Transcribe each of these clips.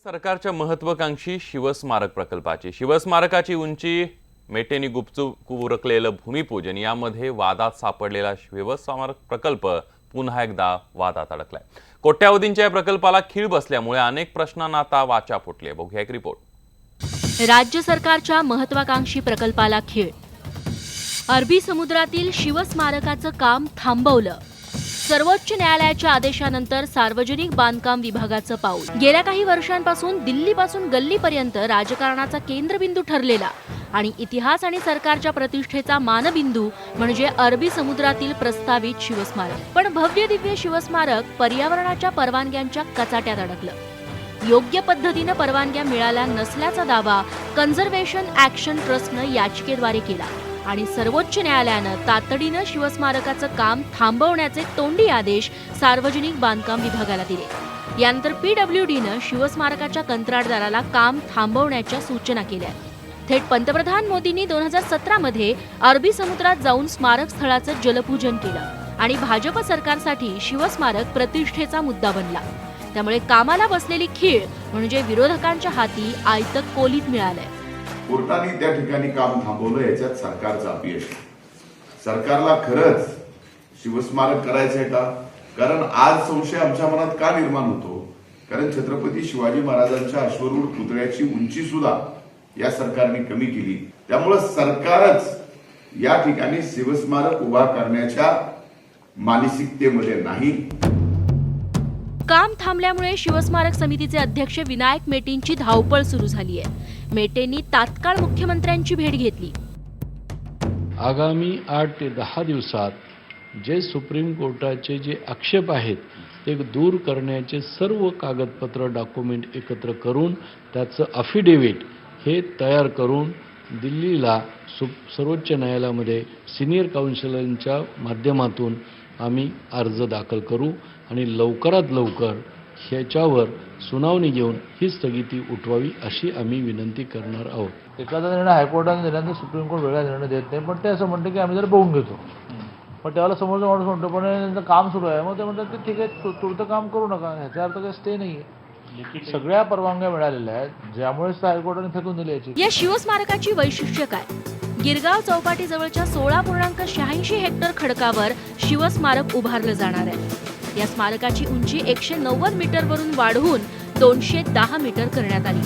सरकारच्या महत्वाकांक्षी शिवस्मारक प्रकल्पाची शिवस्मारकाची उंची मेटेंनी गुपचूप उरकलेलं भूमिपूजन यामध्ये वादात सापडलेला शिवस्मारक प्रकल्प पुन्हा एकदा वादात अडकलाय। कोट्यावधींच्या या प्रकल्पाला खीळ बसल्यामुळे अनेक प्रश्नांना आता वाचा फुटली आहे। बघूया एक रिपोर्ट। राज्य सरकारच्या महत्वाकांक्षी प्रकल्पाला खीळ। अरबी समुद्रातील शिवस्मारकाचं काम थांबवलं। सर्वोच्च न्यायालयाच्या आदेशानंतर सार्वजनिक बांधकाम विभागाचं पाऊल। गेल्या काही वर्षांपासून दिल्लीपासून गल्लीपर्यंत राजकारणाचा केंद्रबिंदू ठरलेला आणि इतिहास आणि सरकारच्या प्रतिष्ठेचा मानबिंदू म्हणजे अरबी समुद्रातील प्रस्तावित शिवस्मारक। पण भव्य दिव्य शिवस्मारक पर्यावरणाच्या परवानग्यांच्या कचाट्यात अडकलं। योग्य पद्धतीने परवानग्या मिळाल्या नसल्याचा दावा कन्झर्वेशन ॲक्शन ट्रस्टनं याचिकेद्वारे केला आणि सर्वोच्च न्यायालयानं तातडीनं शिवस्मारकाचं काम थांबवण्याचे तोंडी आदेश सार्वजनिक बांधकाम विभागाला दिले। यानंतर पीडब्ल्यूडीनं शिवस्मारकाच्या कंत्राटदाराला काम थांबवण्याच्या सूचना केल्या। थेट पंतप्रधान मोदींनी 2017 मध्ये अरबी समुद्रात जाऊन स्मारक स्थळाचं जलपूजन केलं आणि भाजप सरकारसाठी शिवस्मारक प्रतिष्ठेचा मुद्दा बनला। त्यामुळे कामाला बसलेली खीळ म्हणजे विरोधकांच्या हाती आयतं कोलीत मिळालंय। कोर्टाने त्या ठिकाणी काम थांबवलं याच्यात सरकारचं अपयश। सरकारला खरंच शिवस्मारक करायचं आहे का? कारण आज संशय आमच्या मनात का निर्माण होतो? कारण छत्रपती शिवाजी महाराजांच्या अश्वरूढ पुतळ्याची उंची सुद्धा या सरकारने कमी केली। त्यामुळे सरकारच या ठिकाणी शिवस्मारक उभा करण्याच्या मानसिकतेमध्ये नाही। काम थांबल्यामुळे शिवस्मारक समितीचे अध्यक्ष विनायक मेटेंची धावपळ सुरू झाली आहे। मेटेंनी तात्काळ मुख्यमंत्र्यांची भेट घेतली। आगामी 8 ते 10 दिवसात जे सुप्रीम कोर्टाचे जे आक्षेप आहेत ते दूर करण्याचे सर्व कागदपत्र डॉक्युमेंट एकत्र करून त्याचं अफिडेव्हिट हे तयार करून दिल्लीला सर्वोच्च न्यायालयामध्ये सिनियर काउन्सिलच्या माध्यमातून आम्ही अर्ज दाखल करू आणि लवकरात लवकर ह्याच्यावर सुनावणी घेऊन ही स्थगिती उठवावी अशी आम्ही विनंती करणार आहोत। एखादा निर्णय हायकोर्टाने दिल्यानंतर सुप्रीम कोर्ट वेगळा निर्णय देत नाही, पण ते असं म्हणतं की आम्ही जर बघून घेतो। पण त्यावेळेला समोरचा माणूस म्हणतो पण त्यांचं काम सुरू आहे, मग ते म्हणतात की ठीक आहे तुरतं काम करू नका, ह्याचा अर्थ काही स्टे नाही आहे। सगळ्या परवानग्या मिळालेल्या आहेत ज्यामुळेच हायकोर्टाने फेकून दिली याची। या शिवस्मारकाची वैशिष्ट्य काय? गिरगाव चौपाटी जवळच्या 16.86 हेक्टर खडकावर शिवस्मारक उभारलं जाणार आहे। या स्मारकाची उंची 190 मीटरवरून वाढवून 210 मीटर करण्यात आली।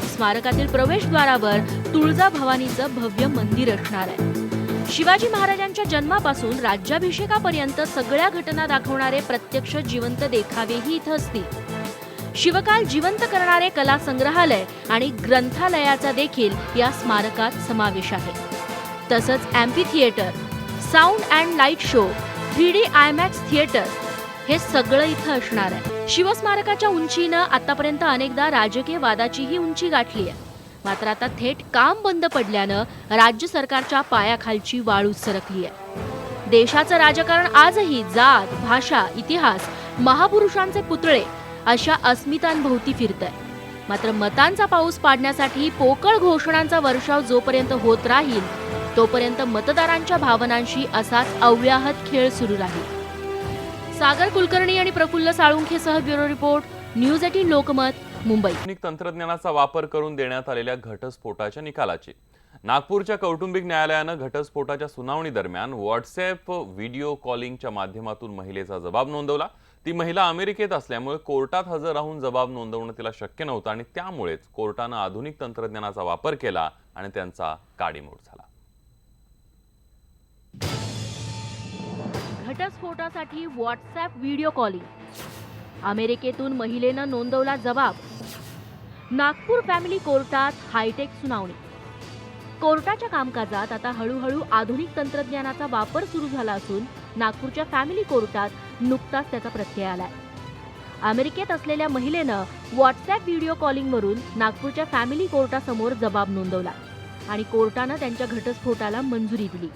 स्मारकातील प्रवेशद्वारावर तुळजाभवानीचं भव्य मंदिर असणार आहे। शिवाजी महाराजांच्या जन्मापासून राज्याभिषेकापर्यंत सगळ्या घटना दाखवणारे प्रत्यक्ष जिवंत देखावेही इथं असतील। शिवकाल जिवंत करणारे कला संग्रहालय आणि ग्रंथालयाचा देखील या स्मारकात समावेश आहे। तसंच amphi theatre, sound and light show, 3D IMAX theatre हे सगळं इथं असणार आहे। शिवस्मारकाच्या उंचीनं आतापर्यंत अनेकदा राजकीय वादाचीही उंची गाठली आहे। मात्र आता थेट काम बंद पडल्यानं राज्य सरकारच्या पायाखालची वाळू सरकली आहे। देशाचं राजकारण आजही जात, भाषा, इतिहास, महापुरुषांचे पुतळे अशा अस्मितांभोवती फिरतंय। मात्र मतांचा पाऊस पाडण्यासाठी पोकळ घोषणांचा वर्षाव जोपर्यंत होत राहील तोपर्यंत मतदारांच्या भावनांशी असाच अव्याहत खेळ सुरू राहील। सागर कुलकर्णी आणि प्रफुल्ल साळुंखेसह bureau report, news 18 Lokmat, Mumbai. आधुनिक तंत्रज्ञानाचा वापर करून देण्यात आलेल्या घटस्फोटाच्या निकालाची नागपूरच्या कौटुंबिक न्यायालयानं घटस्फोटाच्या सुनावणी दरम्यान व्हॉट्सअप व्हिडिओ कॉलिंगच्या माध्यमातून महिलेचा जबाब नोंदवला। ती महिला अमेरिकेत असल्यामुळे कोर्टात हजर राहून जबाब नोंदवणं तिला शक्य नव्हतं आणि त्यामुळेच कोर्टानं आधुनिक तंत्रज्ञानाचा वापर केला आणि त्यांचा काडीमोड झाला। घटस्फोटासाठी व्हॉट्सअप व्हिडिओ कॉलिंग, अमेरिकेतून महिलेनं नोंदवला जबाब। नागपूर फॅमिली कोर्टात हायटेक सुनावणी। कोर्टाच्या कामकाजात आता हळूहळू आधुनिक तंत्रज्ञानाचा वापर सुरू झाला असून नागपूरच्या फॅमिली कोर्टात नुकताच त्याचा प्रत्यय आलाय। अमेरिकेत असलेल्या महिलेनं व्हॉट्सअप व्हिडिओ कॉलिंगवरून नागपूरच्या फॅमिली कोर्टासमोर जबाब नोंदवला आणि कोर्टानं त्यांच्या घटस्फोटाला मंजुरी दिली।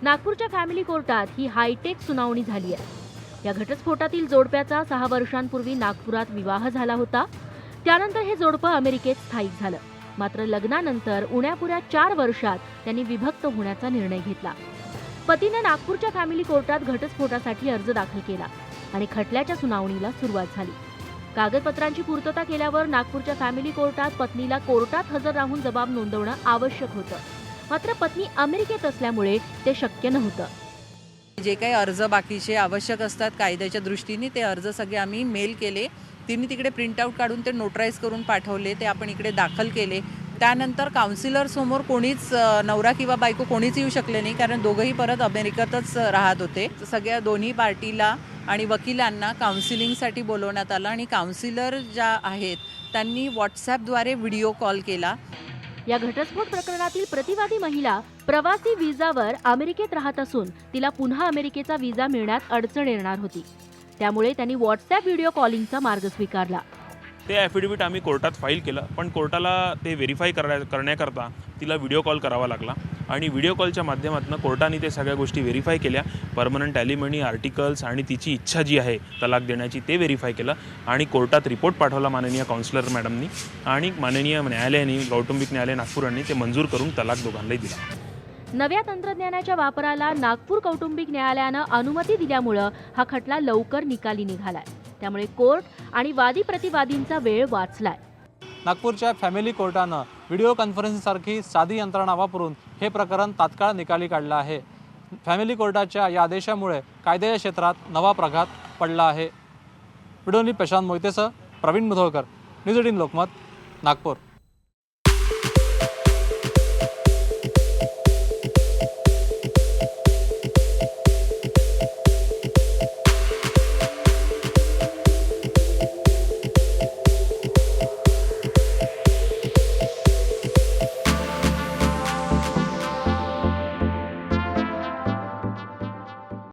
नागपूरच्या फॅमिली कोर्टात ही हायटेक सुनावणी झाली आहे। या घटस्फोटातील जोडप्याचा 6 वर्षांपूर्वी नागपुरात विवाह झाला होता। त्यानंतर हे जोडपं अमेरिकेत स्थायिक झालं। मात्र लग्नानंतर उण्यापुऱ्या 4 वर्षात त्यांनी विभक्त होण्याचा निर्णय घेतला। पतीने नागपूरच्या फॅमिली कोर्टात घटस्फोटासाठी अर्ज दाखल केला आणि खटल्याच्या सुनावणीला सुरुवात झाली। कागदपत्रांची पूर्तता केल्यावर नागपूरच्या फॅमिली कोर्टात पत्नीला कोर्टात हजर राहून जबाब नोंदवणं आवश्यक होतं. मात्र पत्नी अमेरिकेत असल्यामुळे ते शक्य नव्हतं. जे काही अर्ज बाकीचे आवश्यक असतात कायद्याच्या दृष्टीने ते अर्ज सगळे आम्ही मेल केले. तिने तिकडे प्रिंटआउट काढून ते नोटराईज करून पाठवले. ते आपण इकडे दाखल केले. त्यानंतर काउन्सिलर समोर कोणीच नवरा किंवा बायको कोणीच येऊ शकले नाही, कारण दोघंही परत अमेरिकेतच राहत होते. सगळ्या दोन्ही पार्टीला आणि वकिलांना काउन्सिलिंगसाठी बोलवण्यात आलं आणि काउन्सिलर ज्या आहेत त्यांनी व्हॉट्सॲपद्वारे व्हिडिओ कॉल केला. या घटस्फोट प्रकरणातील प्रतिवादी महिला प्रवासी व्हिसावर अमेरिकेत राहत असून तिला पुन्हा अमेरिकेचा व्हिसा मिळण्यात अडचण येणार होती. त्यामुळे त्यांनी व्हॉट्सॲप व्हिडिओ कॉलिंगचा मार्ग स्वीकारला. ते ॲफिडेविट आम्ही कोर्टात फाईल केलं, पण कोर्टाला ते व्हेरीफाय करण्याकरता तिला व्हिडिओ कॉल करावा लागला आणि व्हिडिओ कॉलच्या माध्यमातून कोर्टाने ते सगळ्या गोष्टी व्हेरीफाय केल्या. परमनंट ॲलिमनी आर्टिकल्स आणि तिची इच्छा जी आहे तलाक देण्याची ते व्हेरीफाय केलं आणि कोर्टात रिपोर्ट पाठवला माननीय काउन्सिलर मॅडमनी आणि माननीय न्यायालयाने कौटुंबिक न्यायालय नागपूरांनी ते मंजूर करून तलाक दोघांनाही दिला. नव्या तंत्रज्ञानाच्या वापराला नागपूर कौटुंबिक न्यायालयानं अनुमती दिल्यामुळं हा खटला लवकर निकाली निघालाय. त्यामुळे कोर्ट आणि वादी प्रतिवादींचा वेळ वाचलाय. नागपूरच्या फॅमिली कोर्टानं व्हिडिओ कॉन्फरन्सिंगसारखी साधी यंत्रणा वापरून हे प्रकरण तात्काळ निकाली काढलं आहे. फॅमिली कोर्टाच्या या आदेशामुळे कायद्याच्या क्षेत्रात नवा प्रघात पडला आहे. व्हिडिओनी प्रशांत मोहितेसह प्रवीण मुधोळकर, न्यूज 18 लोकमत, नागपूर.